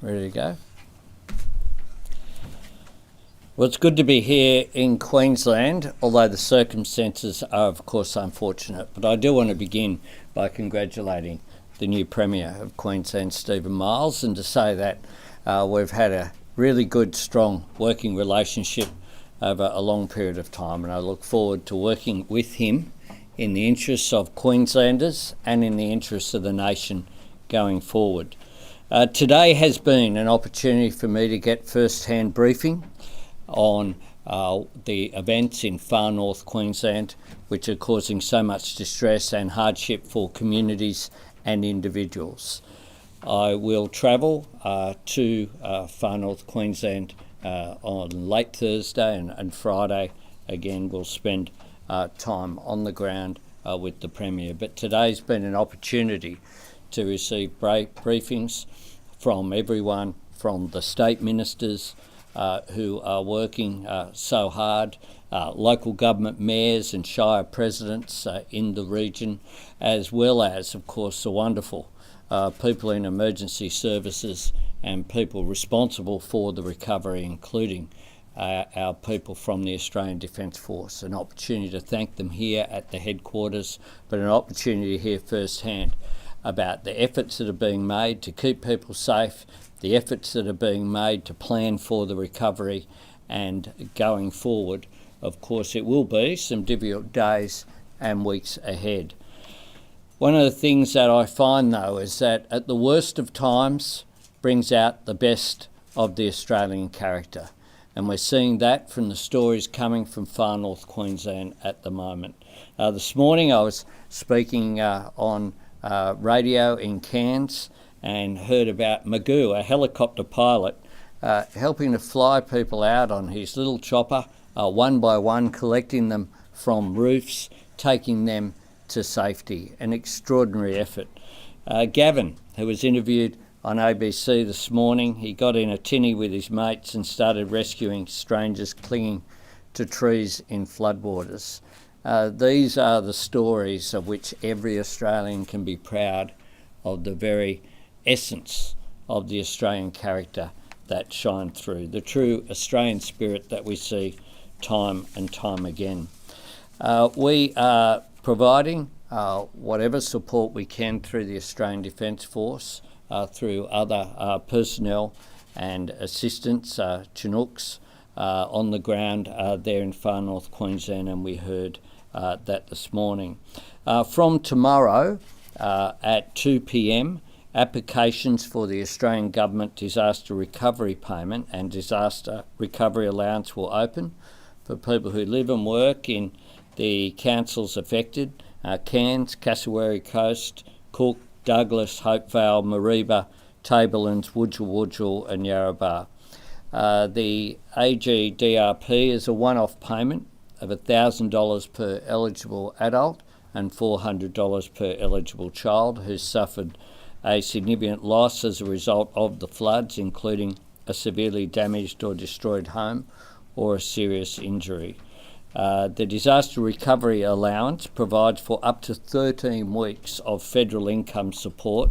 Ready to go? Well, it's good to be here in Queensland, although the circumstances are, of course, unfortunate. But I do want to begin by congratulating the new Premier of Queensland, Stephen Miles, and to say that we've had a really good, strong working relationship over a long period of time, and I look forward to working with him in the interests of Queenslanders and in the interests of the nation going forward. Today has been an opportunity for me to get first-hand briefing on the events in far north Queensland, which are causing so much distress and hardship for communities and individuals. I will travel to far north Queensland on late Thursday and Friday. Again, we'll spend time on the ground with the Premier. But today's been an opportunity to receive briefings from everyone, from the state ministers who are working so hard, local government mayors and shire presidents in the region, as well as, of course, the wonderful people in emergency services and people responsible for the recovery, including our people from the Australian Defence Force. An opportunity to thank them here at the headquarters, but an opportunity to hear firsthand about the efforts that are being made to keep people safe, the efforts that are being made to plan for the recovery, and going forward, of course, it will be some difficult days and weeks ahead. One of the things that I find, though, is that at the worst of times brings out the best of the Australian character. And we're seeing that from the stories coming from far north Queensland at the moment. This morning I was speaking on radio in Cairns and heard about Magoo, a helicopter pilot, helping to fly people out on his little chopper, one by one, collecting them from roofs, taking them to safety. An extraordinary effort. Gavin, who was interviewed on ABC this morning, he got in a tinny with his mates and started rescuing strangers clinging to trees in floodwaters. These are the stories of which every Australian can be proud of, the very essence of the Australian character that shine through, the true Australian spirit that we see time and time again. We are providing whatever support we can through the Australian Defence Force, through other personnel and assistants, Chinooks, on the ground there in far north Queensland, and we heard that this morning. From tomorrow at 2 p.m, applications for the Australian Government Disaster Recovery Payment and Disaster Recovery Allowance will open for people who live and work in the councils affected, Cairns, Cassowary Coast, Cook, Douglas, Hopevale, Mareeba, Tablelands, Wudjil and Yarrabah. The AGDRP is a one-off payment of $1,000 per eligible adult and $400 per eligible child who suffered a significant loss as a result of the floods, including a severely damaged or destroyed home or a serious injury. The Disaster Recovery Allowance provides for up to 13 weeks of federal income support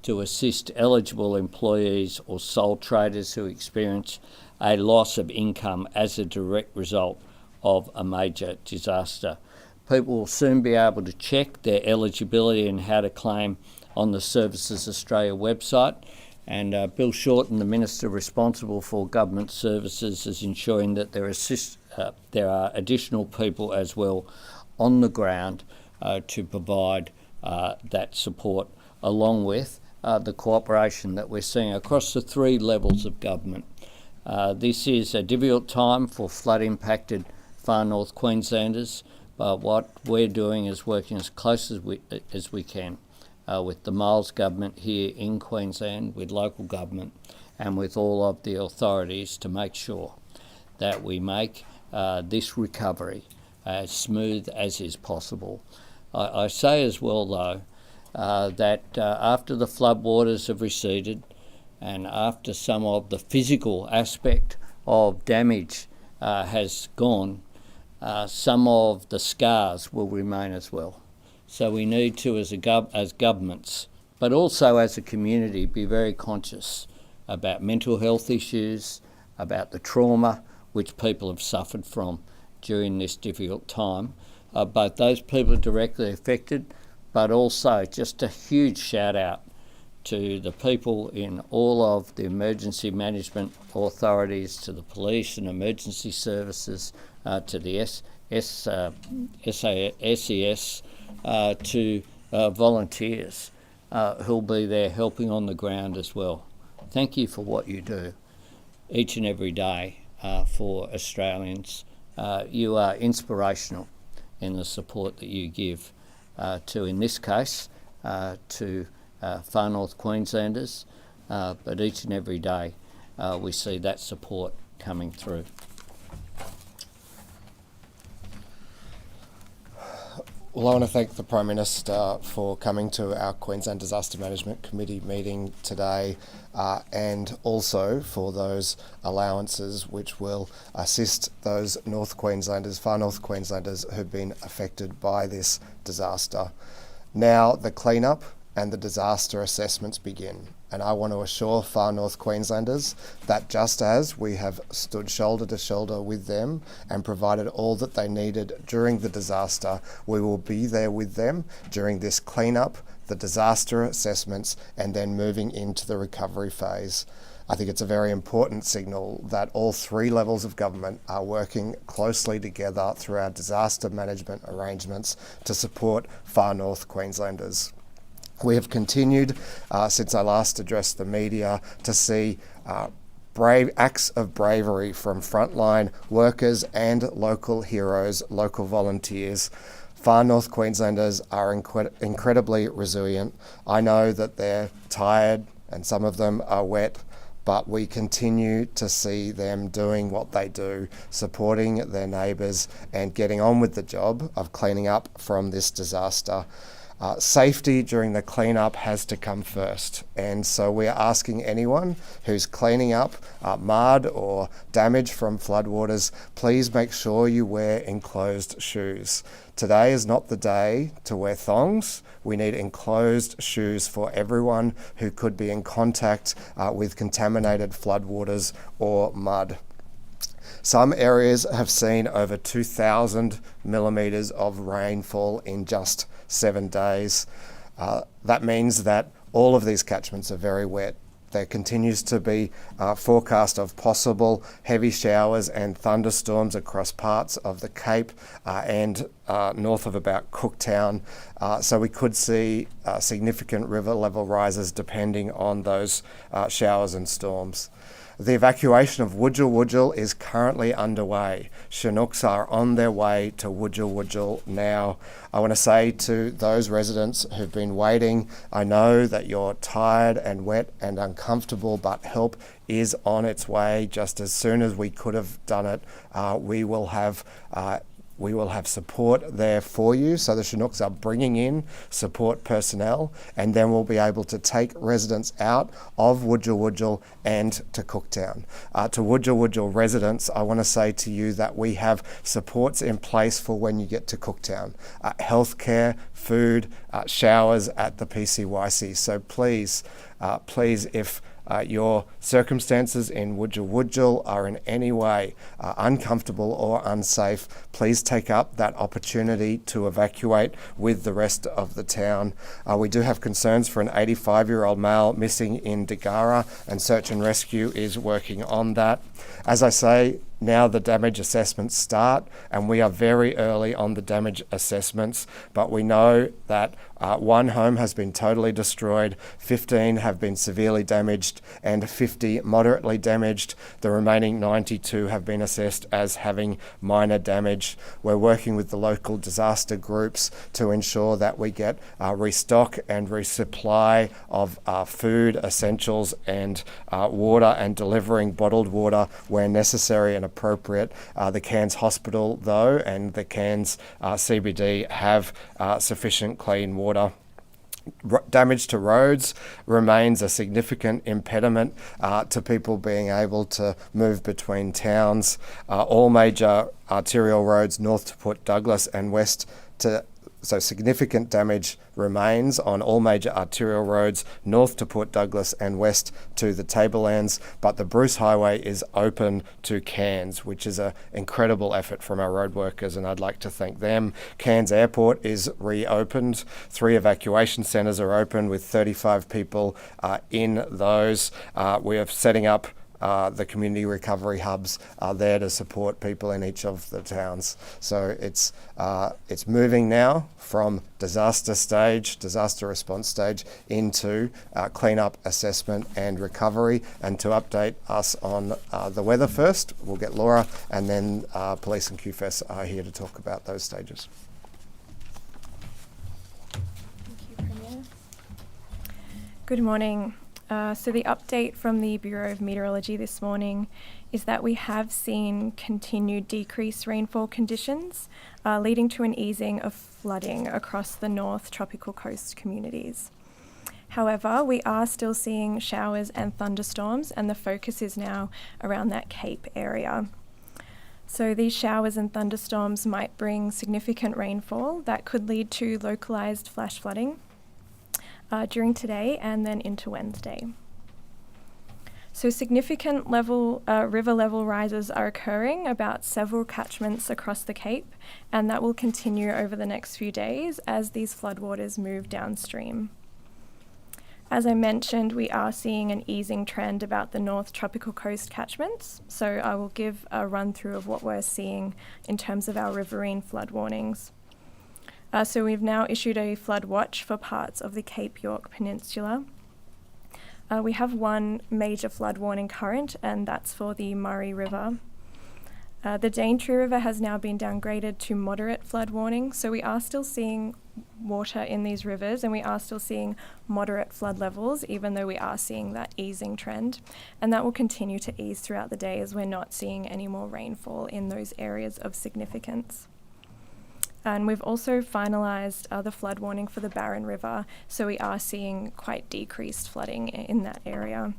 to assist eligible employees or sole traders who experience a loss of income as a direct result of a major disaster. People will soon be able to check their eligibility and how to claim on the Services Australia website, and Bill Shorten, the Minister responsible for government services, is ensuring that there are additional people as well on the ground to provide that support, along with the cooperation that we're seeing across the three levels of government. This is a difficult time for flood-impacted far north Queenslanders, but what we're doing is working as close as we can with the Miles government here in Queensland, with local government and with all of the authorities to make sure that we make this recovery as smooth as is possible. I say as well, though, that after the floodwaters have receded and after some of the physical aspect of damage has gone, some of the scars will remain as well. So we need to, as governments, but also as a community, be very conscious about mental health issues, about the trauma which people have suffered from during this difficult time. Both those people directly affected, but also just a huge shout out to the people in all of the emergency management authorities, to the police and emergency services, to the SES, to volunteers who'll be there helping on the ground as well. Thank you for what you do each and every day for Australians. You are inspirational in the support that you give to, in this case, to far North Queenslanders, but each and every day we see that support coming through. Well, I want to thank the Prime Minister for coming to our Queensland Disaster Management Committee meeting today, and also for those allowances which will assist those North Queenslanders, far North Queenslanders who've been affected by this disaster. Now the cleanup and the disaster assessments begin. And I want to assure far North Queenslanders that just as we have stood shoulder to shoulder with them and provided all that they needed during the disaster, we will be there with them during this cleanup, the disaster assessments, and then moving into the recovery phase. I think it's a very important signal that all three levels of government are working closely together through our disaster management arrangements to support far North Queenslanders. We have continued, since I last addressed the media, to see brave acts of bravery from frontline workers and local heroes, local volunteers. Far North Queenslanders are incredibly resilient. I know that they're tired and some of them are wet, but we continue to see them doing what they do, supporting their neighbours and getting on with the job of cleaning up from this disaster. Safety during the cleanup has to come first, and so we're asking anyone who's cleaning up mud or damage from floodwaters, please make sure you wear enclosed shoes. Today is not the day to wear thongs. We need enclosed shoes for everyone who could be in contact with contaminated floodwaters or mud. Some areas have seen over 2,000 millimetres of rainfall in just 7 days. That means that all of these catchments are very wet. There continues to be forecast of possible heavy showers and thunderstorms across parts of the Cape and north of about Cooktown. So we could see significant river level rises depending on those showers and storms. The evacuation of Wujal is currently underway. Chinooks are on their way to Wujal now. I want to say to those residents who've been waiting, I know that you're tired and wet and uncomfortable, but help is on its way. Just as soon as we could have done it, we will have support there for you. So the Chinooks are bringing in support personnel, and then we'll be able to take residents out of Wujal and to Cooktown. To Wujal residents, I want to say to you that we have supports in place for when you get to Cooktown. Healthcare, food, showers at the PCYC. So please, if your circumstances in Wujal are in any way uncomfortable or unsafe, please take up that opportunity to evacuate with the rest of the town. We do have concerns for an 85-year-old male missing in Dagara, and search and rescue is working on that. As I say, now the damage assessments start, and we are very early on the damage assessments, but we know that one home has been totally destroyed, 15 have been severely damaged, and 50 moderately damaged. The remaining 92 have been assessed as having minor damage. We're working with the local disaster groups to ensure that we get restock and resupply of food, essentials, and water, and delivering bottled water where necessary and appropriate. The Cairns Hospital, though, and the Cairns CBD have sufficient clean water. Damage to roads remains a significant impediment to people being able to move between towns. All major arterial roads north to Port Douglas and west to So significant damage remains on all major arterial roads north to Port Douglas and west to the Tablelands, but the Bruce Highway is open to Cairns, which is an incredible effort from our road workers, and I'd like to thank them. Cairns Airport is reopened. 3 evacuation centres are open with 35 people in those. We are setting up the community recovery hubs are there to support people in each of the towns. So it's moving now from disaster response stage into clean-up, assessment and recovery. And to update us on the weather first, we'll get Laura, and then Police and QFES are here to talk about those stages. Thank you, Premier. Good morning. So the update from the Bureau of Meteorology this morning is that we have seen continued decreased rainfall conditions, leading to an easing of flooding across the North Tropical Coast communities. However, we are still seeing showers and thunderstorms, and the focus is now around that Cape area. So these showers and thunderstorms might bring significant rainfall that could lead to localised flash flooding during today and then into Wednesday. So significant river level rises are occurring about several catchments across the Cape, and that will continue over the next few days as these floodwaters move downstream. As I mentioned, we are seeing an easing trend about the North Tropical Coast catchments, so I will give a run through of what we're seeing in terms of our riverine flood warnings. So we've now issued a flood watch for parts of the Cape York Peninsula. We have one major flood warning current, and that's for the Murray River. The Daintree River has now been downgraded to moderate flood warning, so we are still seeing water in these rivers and we are still seeing moderate flood levels, even though we are seeing that easing trend. And that will continue to ease throughout the day as we're not seeing any more rainfall in those areas of significance. And we've also finalised the flood warning for the Barron River, so we are seeing quite decreased flooding in that area.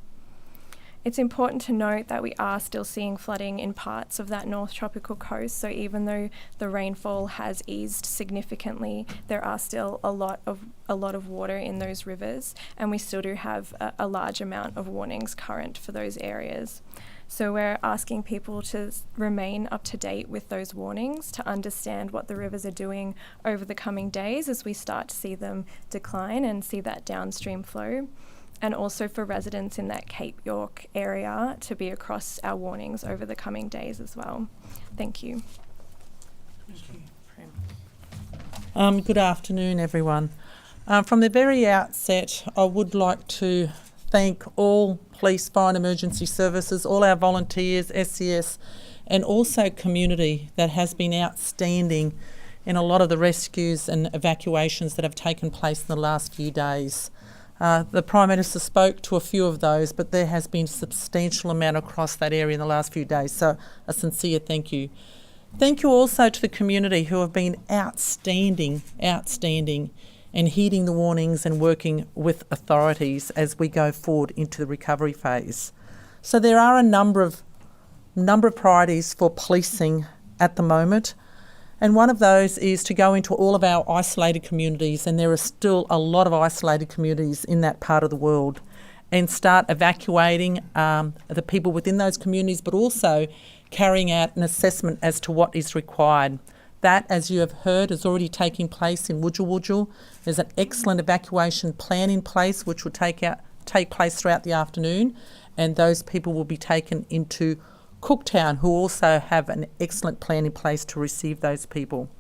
It's important to note that we are still seeing flooding in parts of that North Tropical Coast, so even though the rainfall has eased significantly, there are still a lot of water in those rivers, and we still do have a large amount of warnings current for those areas. So we're asking people to remain up to date with those warnings to understand what the rivers are doing over the coming days as we start to see them decline and see that downstream flow. And also for residents in that Cape York area to be across our warnings over the coming days as well. Thank you. Good afternoon, everyone. From the very outset, I would like to thank all police, fire and emergency services, all our volunteers, SCS, and also community that has been outstanding in a lot of the rescues and evacuations that have taken place in the last few days. The Prime Minister spoke to a few of those, but there has been a substantial amount across that area in the last few days, so a sincere thank you. Thank you also to the community who have been outstanding and heeding the warnings and working with authorities as we go forward into the recovery phase. So there are a number of priorities for policing at the moment, and one of those is to go into all of our isolated communities, and there are still a lot of isolated communities in that part of the world, and start evacuating the people within those communities, but also carrying out an assessment as to what is required. That, as you have heard, is already taking place in Wujal. There's an excellent evacuation plan in place which will take place throughout the afternoon, and those people will be taken into Cooktown, who also have an excellent plan in place to receive those people.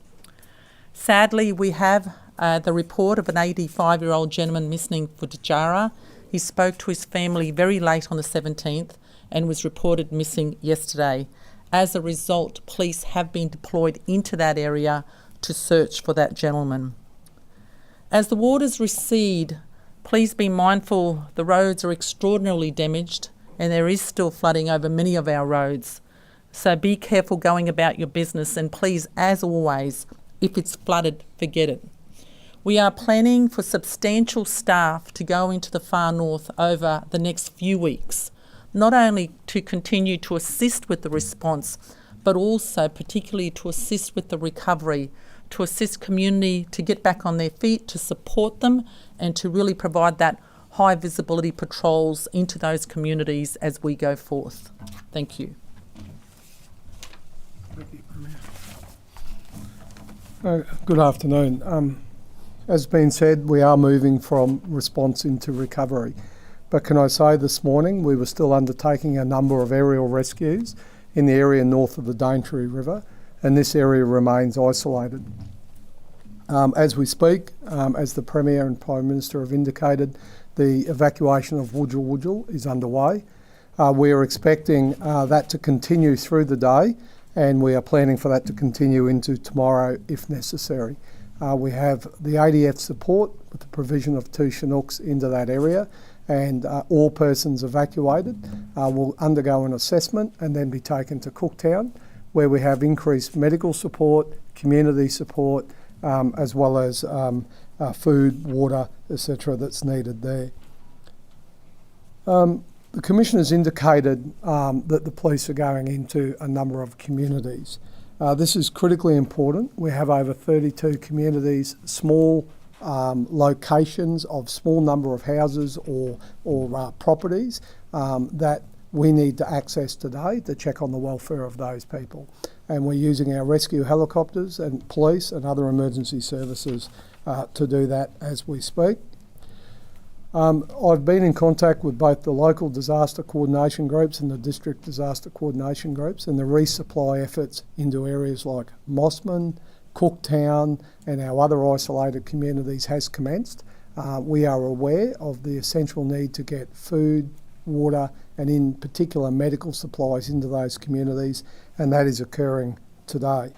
Sadly, we have the report of an 85-year-old gentleman missing for Djara. He spoke to his family very late on the 17th and was reported missing yesterday. As a result, police have been deployed into that area to search for that gentleman. As the waters recede, please be mindful the roads are extraordinarily damaged and there is still flooding over many of our roads. So be careful going about your business, and please, as always, if it's flooded, forget it. We are planning for substantial staff to go into the far north over the next few weeks, not only to continue to assist with the response, but also particularly to assist with the recovery, to assist community to get back on their feet, to support them, and to really provide that high visibility patrols into those communities as we go forth. Thank you. Good afternoon. As been said, we are moving from response into recovery. But can I say this morning we were still undertaking a number of aerial rescues in the area north of the Daintree River, and this area remains isolated. As we speak, as the Premier and Prime Minister have indicated, the evacuation of Wujal Wujal is underway. We are expecting that to continue through the day, and we are planning for that to continue into tomorrow if necessary. We have the ADF support with the provision of 2 Chinooks into that area, and all persons evacuated will undergo an assessment and then be taken to Cooktown, where we have increased medical support, community support, as well as food, water, etc. that's needed there. The Commission has indicated that the police are going into a number of communities. This is critically important. We have over 32 communities, small locations of small number of houses or properties that we need to access today to check on the welfare of those people. And we're using our rescue helicopters and police and other emergency services to do that as we speak. I've been in contact with both the local disaster coordination groups and the district disaster coordination groups, and the resupply efforts into areas like Mossman, Cooktown and our other isolated communities has commenced. We are aware of the essential need to get food, water and in particular medical supplies into those communities, and that is occurring today.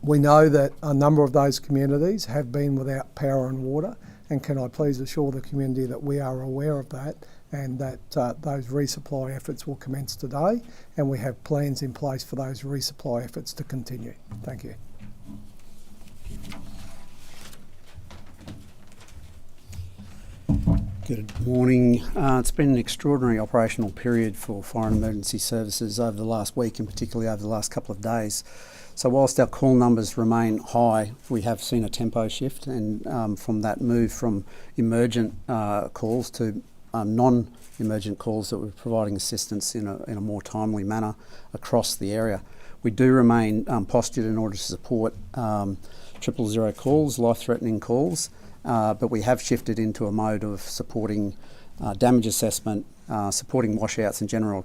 We know that a number of those communities have been without power and water, and can I please assure the community that we are aware of that and that those resupply efforts will commence today, and we have plans in place for those resupply efforts to continue. Thank you. Good morning. It's been an extraordinary operational period for Fire and Emergency Services over the last week and particularly over the last couple of days. So whilst our call numbers remain high, we have seen a tempo shift, and from that move from emergent calls to non-emergent calls that we're providing assistance in a more timely manner across the area. We do remain postured in order to support 000 calls, life-threatening calls, but we have shifted into a mode of supporting damage assessment, supporting washouts and general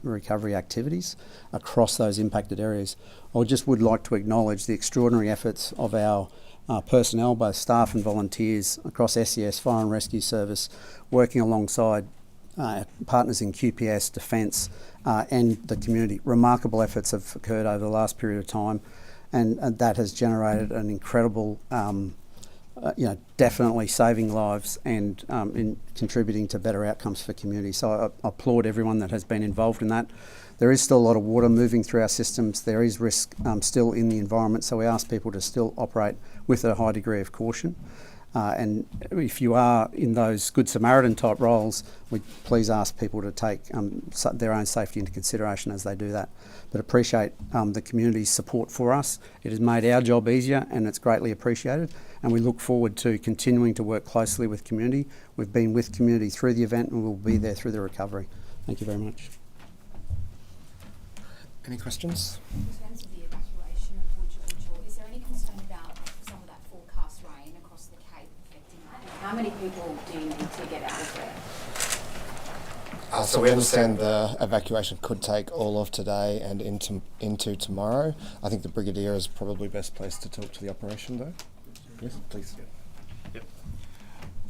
recovery activities across those impacted areas. I just would like to acknowledge the extraordinary efforts of our personnel, both staff and volunteers across SES Fire and Rescue Service, working alongside partners in QPS, Defence and the community. Remarkable efforts have occurred over the last period of time, and that has generated an incredible definitely saving lives and in contributing to better outcomes for community. So I applaud everyone that has been involved in that. There is still a lot of water moving through our systems. There is risk still in the environment, so we ask people to still operate with a high degree of caution. And if you are in those Good Samaritan type roles, we please ask people to take their own safety into consideration as they do that. But appreciate the community's support for us. It has made our job easier and it's greatly appreciated. And we look forward to continuing to work closely with community. We've been with community through the event and we'll be there through the recovery. Thank you very much. Any questions? In terms of the evacuation of Wujal, is there any concern about some of that forecast rain across the Cape affecting that? How many people do you need to get out of there? So we understand the evacuation could take all of today and into tomorrow. I think the Brigadier is probably best placed to talk to the operation though. Yes, please.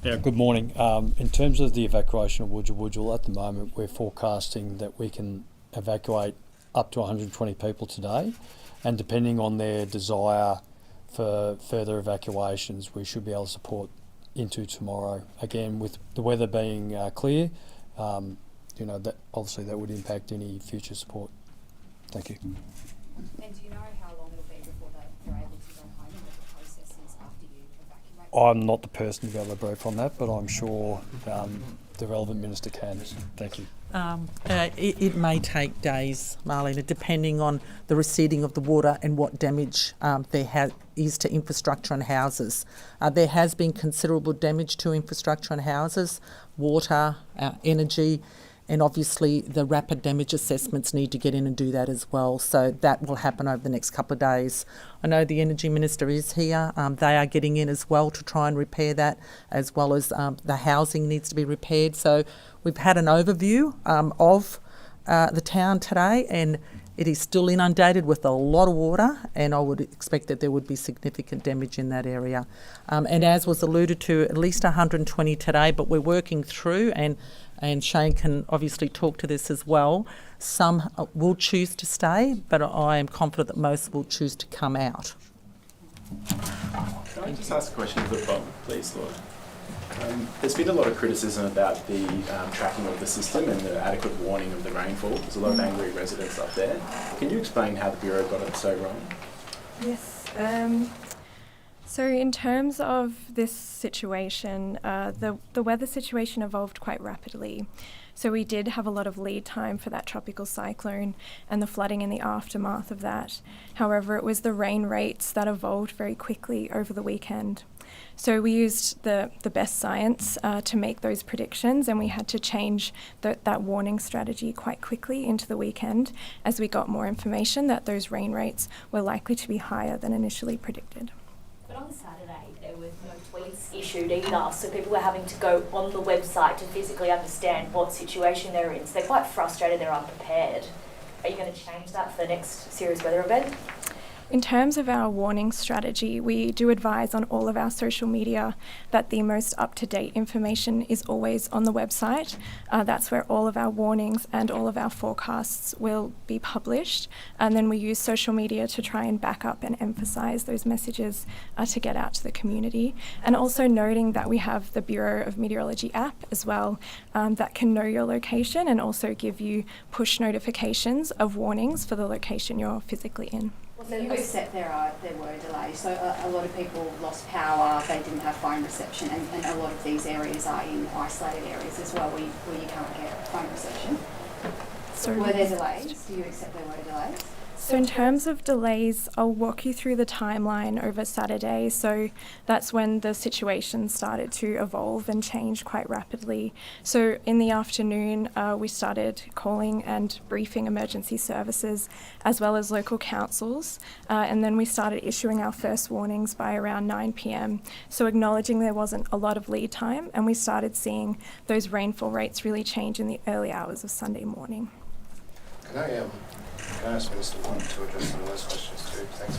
Yeah, good morning. In terms of the evacuation of Wujal Wujal, at the moment we're forecasting that we can evacuate up to 120 people today, and depending on their desire for further evacuations, we should be able to support into tomorrow. Again, with the weather being clear, that obviously that would impact any future support. Thank you. And do you know how long it'll be before you're able to go home and what the process is after you evacuate I'm not the person to be able to brief on that, but I'm sure the relevant minister can. Thank you. It may take days, Marlena, depending on the receding of the water and what damage there is to infrastructure and houses. There has been considerable damage to infrastructure and houses, water, energy, and obviously the rapid damage assessments need to get in and do that as well. So that will happen over the next couple of days. I know the Energy Minister is here. They are getting in as well to try and repair that, as well as the housing needs to be repaired. So we've had an overview of the town today, and it is still inundated with a lot of water, and I would expect that there would be significant damage in that area. And as was alluded to, at least 120 today, but we're working through, and Shane can obviously talk to this as well. Some will choose to stay, but I am confident that most will choose to come out. Can I just ask a question of the Bob, please, Lord? There's been a lot of criticism about the tracking of the system and the adequate warning of the rainfall. There's a lot of angry residents up there. Can you explain how the Bureau got it so wrong? Yes. So in terms of this situation, the weather situation evolved quite rapidly. So we did have a lot of lead time for that tropical cyclone and the flooding in the aftermath of that. However, it was the rain rates that evolved very quickly over the weekend. So we used the best science to make those predictions, and we had to change that warning strategy quite quickly into the weekend as we got more information that those rain rates were likely to be higher than initially predicted. But on Saturday, there was no tweets issued either, so people were having to go on the website to physically understand what situation they're in. So they're quite frustrated, they're unprepared. Are you going to change that for the next serious weather event? In terms of our warning strategy, we do advise on all of our social media that the most up-to-date information is always on the website. That's where all of our warnings and all of our forecasts will be published. And then we use social media to try and back up and emphasise those messages to get out to the community. And also noting that we have the Bureau of Meteorology app as well that can know your location and also give you push notifications of warnings for the location you're physically in. So you accept there were delays. So a lot of people lost power, they didn't have phone reception, and a lot of these areas are in isolated areas as well where you can't get phone reception. So were there delays? Do you accept there were delays? So in terms of delays, I'll walk you through the timeline over Saturday. So that's when the situation started to evolve and change quite rapidly. So in the afternoon, we started calling and briefing emergency services as well as local councils. And then we started issuing our first warnings by around 9 p.m. So acknowledging there wasn't a lot of lead time, and we started seeing those rainfall rates really change in the early hours of Sunday morning. Can I ask Minister Watt to address some of those questions too? Thanks,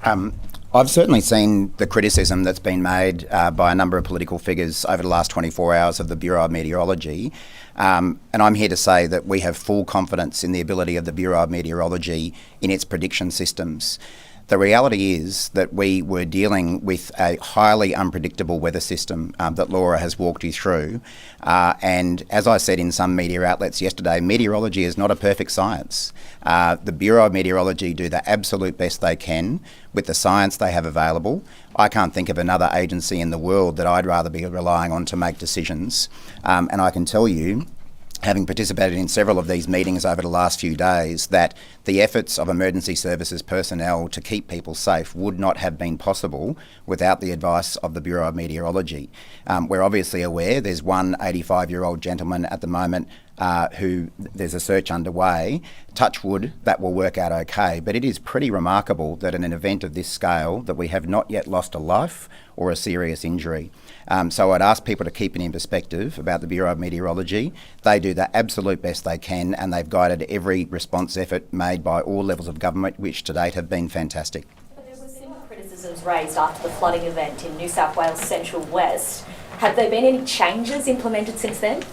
Marlene. I've certainly seen the criticism that's been made by a number of political figures over the last 24 hours of the Bureau of Meteorology. And I'm here to say that we have full confidence in the ability of the Bureau of Meteorology in its prediction systems. The reality is that we were dealing with a highly unpredictable weather system that Laura has walked you through. And as I said in some media outlets yesterday, meteorology is not a perfect science. The Bureau of Meteorology do the absolute best they can with the science they have available. I can't think of another agency in the world that I'd rather be relying on to make decisions. And I can tell you, having participated in several of these meetings over the last few days, that the efforts of emergency services personnel to keep people safe would not have been possible without the advice of the Bureau of Meteorology. We're obviously aware there's one 85-year-old gentleman at the moment who there's a search underway. Touch wood, that will work out okay, but it is pretty remarkable that in an event of this scale that we have not yet lost a life or a serious injury. So I'd ask people to keep it in perspective about the Bureau of Meteorology. They do the absolute best they can, and they've guided every response effort made by all levels of government, which to date have been fantastic. But there were similar criticisms raised after the flooding event in New South Wales Central West. Have there been any changes implemented since then?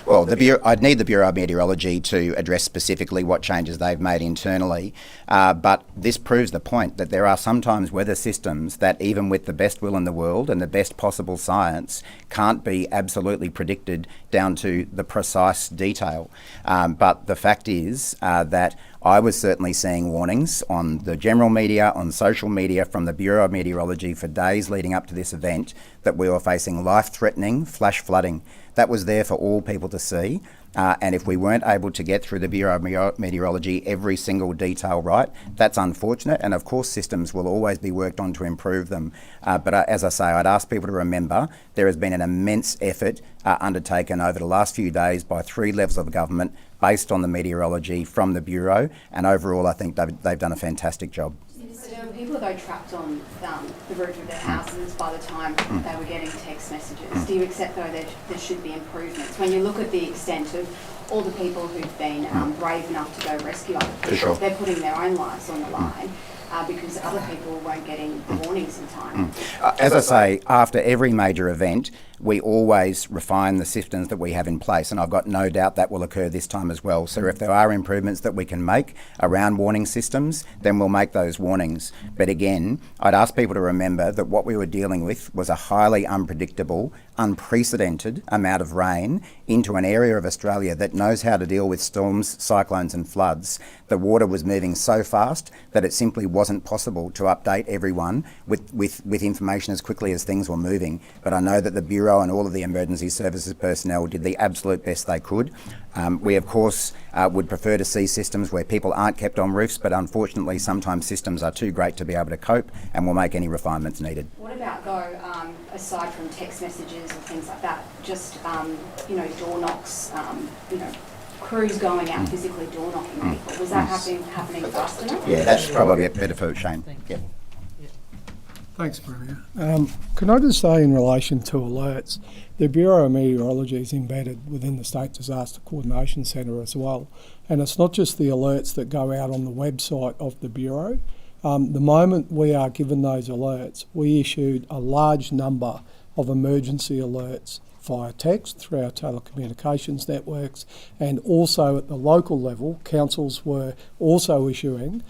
Well, I'd need the Bureau of Meteorology to address specifically what changes they've made internally, but this proves the point that there are sometimes weather systems that, even with the best will in the world and the best possible science, can't be absolutely predicted down to the precise detail. But the fact is that I was certainly seeing warnings on the general media, on social media, from the Bureau of Meteorology for days leading up to this event that we were facing life-threatening flash flooding. That was there for all people to see. And if we weren't able to get through the Bureau of Meteorology every single detail right, that's unfortunate. And of course, systems will always be worked on to improve them. But as I say, I'd ask people to remember there has been an immense effort undertaken over the last few days by 3 levels of government based on the meteorology from the Bureau. And overall, I think they've done a fantastic job. So there were people though trapped on the roof of their houses by the time they were getting text messages. Do you accept though that there should be improvements? When you look at the extent of all the people who've been brave enough to go rescue other people, sure. They're putting their own lives on the line. Because other people weren't getting the warnings in time. As I say, after every major event, we always refine the systems that we have in place, and I've got no doubt that will occur this time as well. So if there are improvements that we can make around warning systems, then we'll make those warnings. But again, I'd ask people to remember that what we were dealing with was a highly unpredictable, unprecedented amount of rain into an area of Australia that knows how to deal with storms, cyclones and floods. The water was moving so fast that it simply wasn't possible to update everyone with information as quickly as things were moving. But I know that the Bureau and all of the emergency services personnel did the absolute best they could. We of course would prefer to see systems where people aren't kept on roofs, but unfortunately sometimes systems are too great to be able to cope, and we'll make any refinements needed. What about though, aside from text messages or things like that, just door knocks, crews going out physically door knocking people? Was that happening fast enough? Yeah, that's probably a bit of shame. Yeah. Thanks, Premier. Can I just say in relation to alerts, the Bureau of Meteorology is embedded within the State Disaster Coordination Centre as well. And it's not just the alerts that go out on the website of the Bureau. The moment we are given those alerts, we issued a large number of emergency alerts via text through our telecommunications networks, and also at the local level, councils were also issuing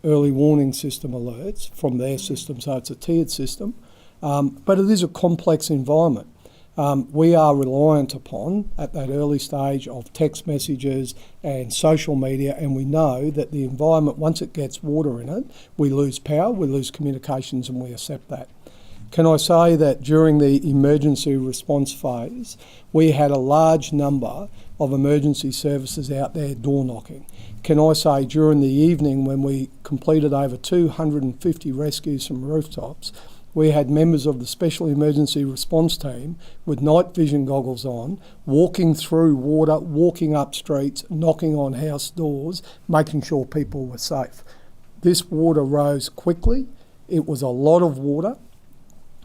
early warning system alerts from their system, so it's a tiered system. But it is a complex environment. We are reliant upon, at that early stage, of text messages and social media, and we know that the environment, once it gets water in it, we lose power, we lose communications, and we accept that. Can I say that during the emergency response phase, we had a large number of emergency services out there door knocking. Can I say during the evening when we completed over 250 rescues from rooftops, we had members of the Special Emergency Response Team with night vision goggles on, walking through water, walking up streets, knocking on house doors, making sure people were safe. This water rose quickly. It was a lot of water.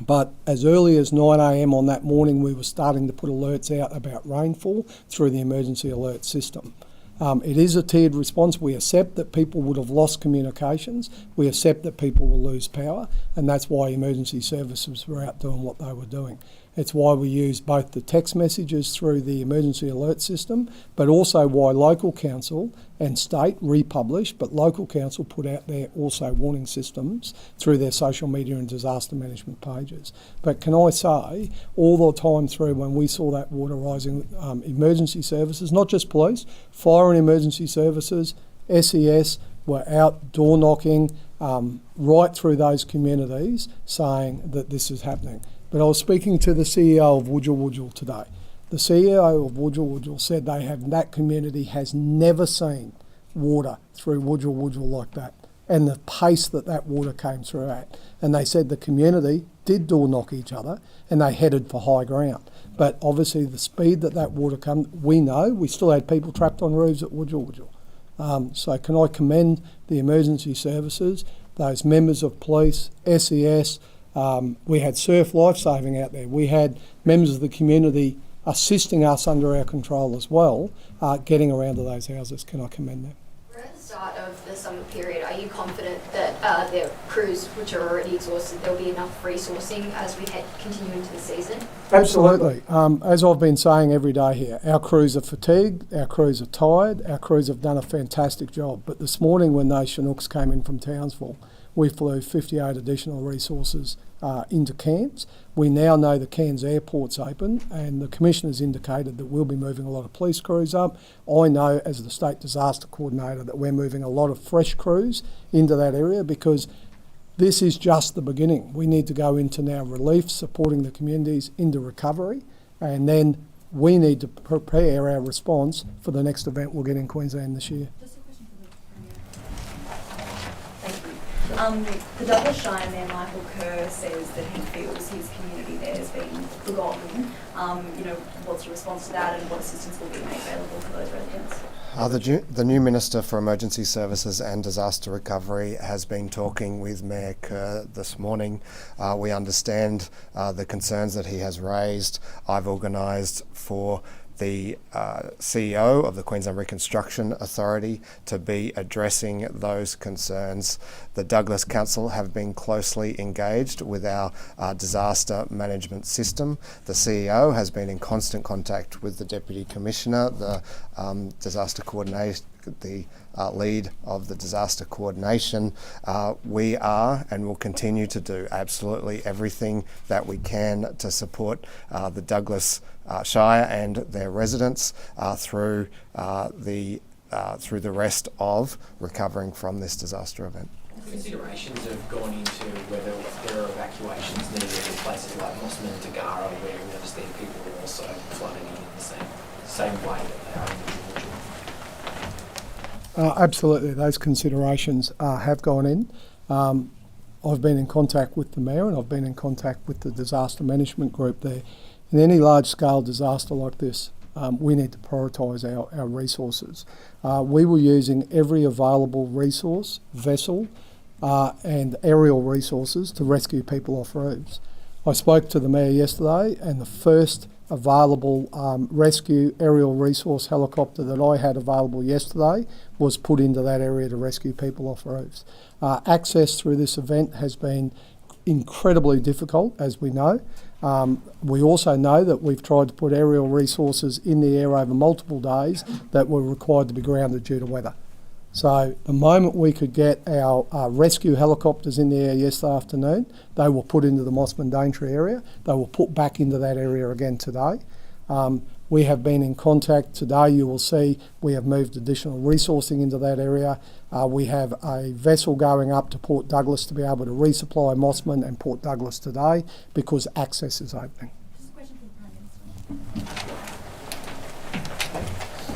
But as early as 9 a.m. on that morning, we were starting to put alerts out about rainfall through the emergency alert system. It is a tiered response. We accept that people would have lost communications. We accept that people will lose power, and that's why emergency services were out doing what they were doing. It's why we use both the text messages through the emergency alert system, but also why local council and state republish, but local council put out there also warning systems through their social media and disaster management pages. But can I say, all the time through when we saw that water rising, emergency services, not just police, fire and emergency services, SES were out door knocking right through those communities saying that this is happening. But I was speaking to the CEO of Wujal Wujal today. The CEO of Wujal Wujal said that community has never seen water through Wujal Wujal like that, and the pace that water came through at. And they said the community did door knock each other and they headed for high ground. But obviously the speed that water came, we know we still had people trapped on roofs at Wujal Wujal. So can I commend the emergency services, those members of police, SES. We had surf lifesaving out there. We had members of the community assisting us under our control as well, getting around to those houses. Can I commend them? We're at the start of the summer period. Are you confident that the crews, which are already exhausted, there'll be enough resourcing as we continue into the season? Absolutely. As I've been saying every day here, our crews are fatigued, our crews are tired, our crews have done a fantastic job. But this morning when those Chinooks came in from Townsville, we flew 58 additional resources into Cairns. We now know the Cairns airport's open, and the Commissioner's indicated that we'll be moving a lot of police crews up. I know as the State Disaster Coordinator that we're moving a lot of fresh crews into that area, because this is just the beginning. We need to go into now relief, supporting the communities, into recovery, and then we need to prepare our response for the next event we'll get in Queensland this year. Just a question for the Premier. Thank you. The Douglas Shire Mayor Michael Kerr says that he feels his community there has been forgotten. What's your response to that, and what assistance will be made available for those residents? The new Minister for Emergency Services and Disaster Recovery has been talking with Mayor Kerr this morning. We understand the concerns that he has raised. I've organised for the CEO of the Queensland Reconstruction Authority to be addressing those concerns. The Douglas Council have been closely engaged with our disaster management system. The CEO has been in constant contact with the Deputy Commissioner, the disaster coordinator, the lead of the disaster coordination. We are and will continue to do absolutely everything that we can to support the Douglas Shire and their residents through the rest of recovering from this disaster event. Considerations have gone into whether there are evacuations needed in places like Mossman and Tagara, where we understand people are also flooded in the same way that they are in the Absolutely, those considerations have gone in. I've been in contact with the Mayor, and I've been in contact with the disaster management group there. In any large-scale disaster like this, we need to prioritise our resources. We were using every available resource, vessel, and aerial resources to rescue people off roofs. I spoke to the Mayor yesterday, and the first available rescue aerial resource helicopter that I had available yesterday was put into that area to rescue people off roofs. Access through this event has been incredibly difficult, as we know. We also know that we've tried to put aerial resources in the air over multiple days that were required to be grounded due to weather. So the moment we could get our rescue helicopters in the air yesterday afternoon, they were put into the Mossman Daintree area. They were put back into that area again today. We have been in contact today. You will see we have moved additional resourcing into that area. We have a vessel going up to Port Douglas to be able to resupply Mossman and Port Douglas today because access is opening. Just a question for the Prime Minister.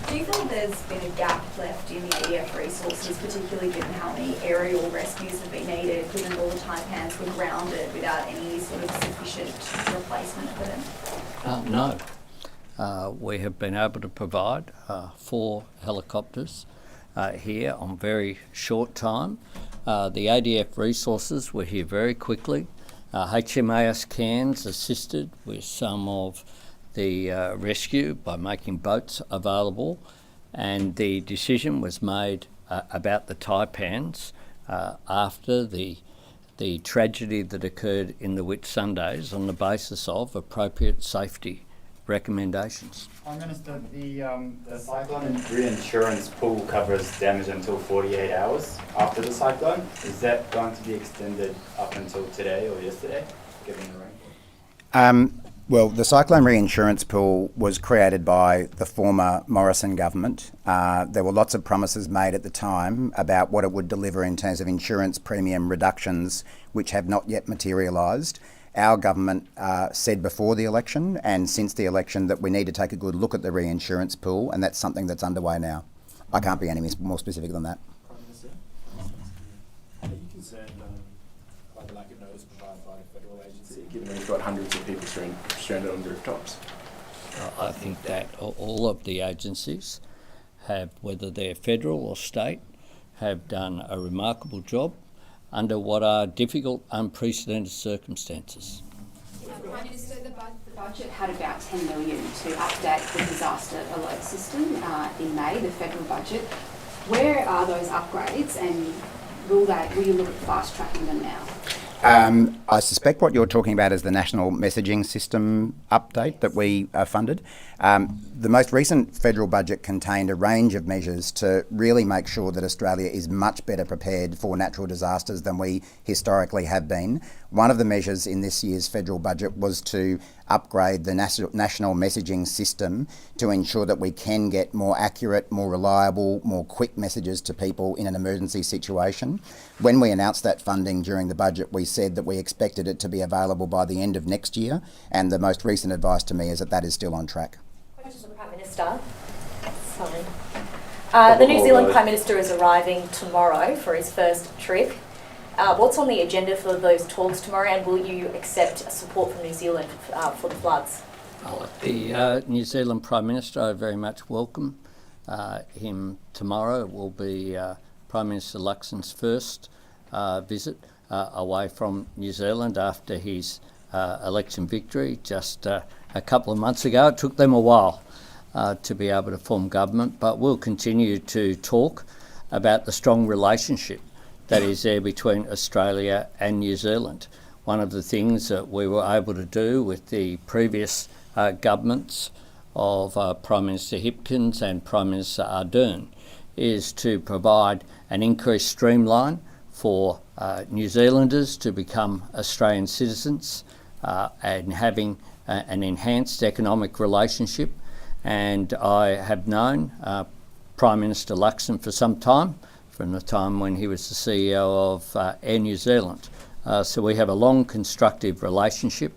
Do you feel there's been a gap left in the ADF resources, particularly given how many aerial rescues have been needed, given all the taipans were grounded without any sort of sufficient replacement for them? No. We have been able to provide 4 helicopters here on very short time. The ADF resources were here very quickly. HMAS Cairns assisted with some of the rescue by making boats available, and the decision was made about the taipans after the tragedy that occurred in the Whitsundays on the basis of appropriate safety recommendations. Prime Minister, the cyclone reinsurance pool covers damage until 48 hours after the cyclone. Is that going to be extended up until today or yesterday, given the rainfall? Well, the cyclone reinsurance pool was created by the former Morrison government. There were lots of promises made at the time about what it would deliver in terms of insurance premium reductions, which have not yet materialised. Our government said before the election and since the election that we need to take a good look at the reinsurance pool, and that's something that's underway now. I can't be any more specific than that. Prime Minister, are you concerned by the lack of notice provided by the federal agency, given we've got hundreds of people stranded on rooftops? I think that all of the agencies have, whether they're federal or state, have done a remarkable job under what are difficult, unprecedented circumstances. Prime Minister, the budget had about $10 million to update the disaster alert system in May, the federal budget. Where are those upgrades, and will you look at fast tracking them now? I suspect what you're talking about is the national messaging system update that we funded. The most recent federal budget contained a range of measures to really make sure that Australia is much better prepared for natural disasters than we historically have been. One of the measures in this year's federal budget was to upgrade the national messaging system to ensure that we can get more accurate, more reliable, more quick messages to people in an emergency situation. When we announced that funding during the budget, we said that we expected it to be available by the end of next year, and the most recent advice to me is that that is still on track. Question to the Prime Minister. Sorry. The New Zealand Prime Minister is arriving tomorrow for his first trip. What's on the agenda for those talks tomorrow, and will you accept support from New Zealand for the floods? The New Zealand Prime Minister, I very much welcome him tomorrow. It will be Prime Minister Luxon's first visit away from New Zealand after his election victory just a couple of months ago. It took them a while to be able to form government, but we'll continue to talk about the strong relationship that is there between Australia and New Zealand. One of the things that we were able to do with the previous governments of Prime Minister Hipkins and Prime Minister Ardern is to provide an increased streamline for New Zealanders to become Australian citizens and having an enhanced economic relationship. And I have known Prime Minister Luxon for some time, from the time when he was the CEO of Air New Zealand. So we have a long constructive relationship.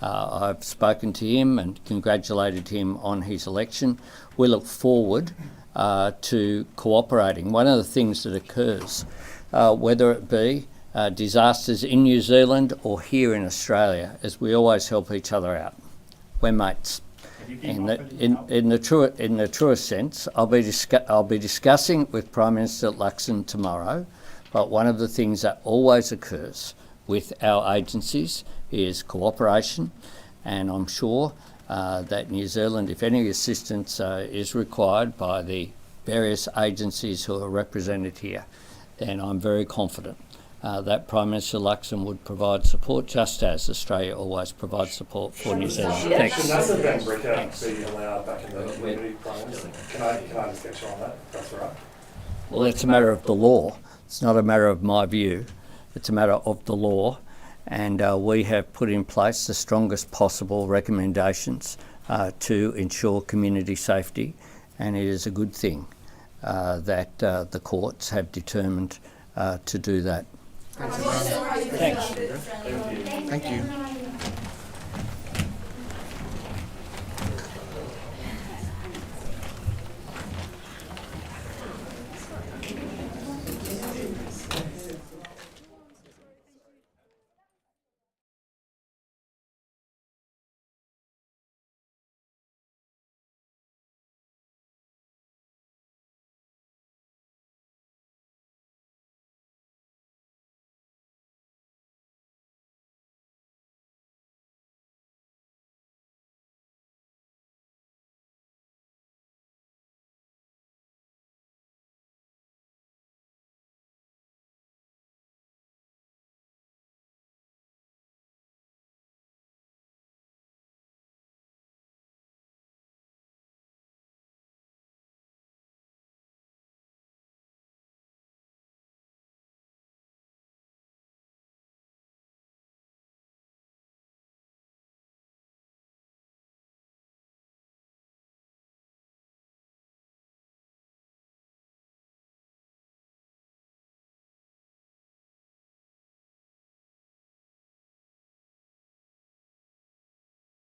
I've spoken to him and congratulated him on his election. We look forward to cooperating. One of the things that occurs, whether it be disasters in New Zealand or here in Australia, is we always help each other out. We're mates. In the truest sense, I'll be discussing with Prime Minister Luxon tomorrow, but one of the things that always occurs with our agencies is cooperation, and I'm sure that New Zealand, if any assistance is required by the various agencies who are represented here, then I'm very confident that Prime Minister Luxon would provide support, just as Australia always provides support for New Zealand. Thanks. Can Nasser Ben Bricker be allowed back in the community, Prime Minister? Can I just get you on that, if that's all right? Well, that's a matter of the law. It's not a matter of my view. It's a matter of the law. And we have put in place the strongest possible recommendations to ensure community safety. And it is a good thing that the courts have determined to do that. Thanks. Thank you.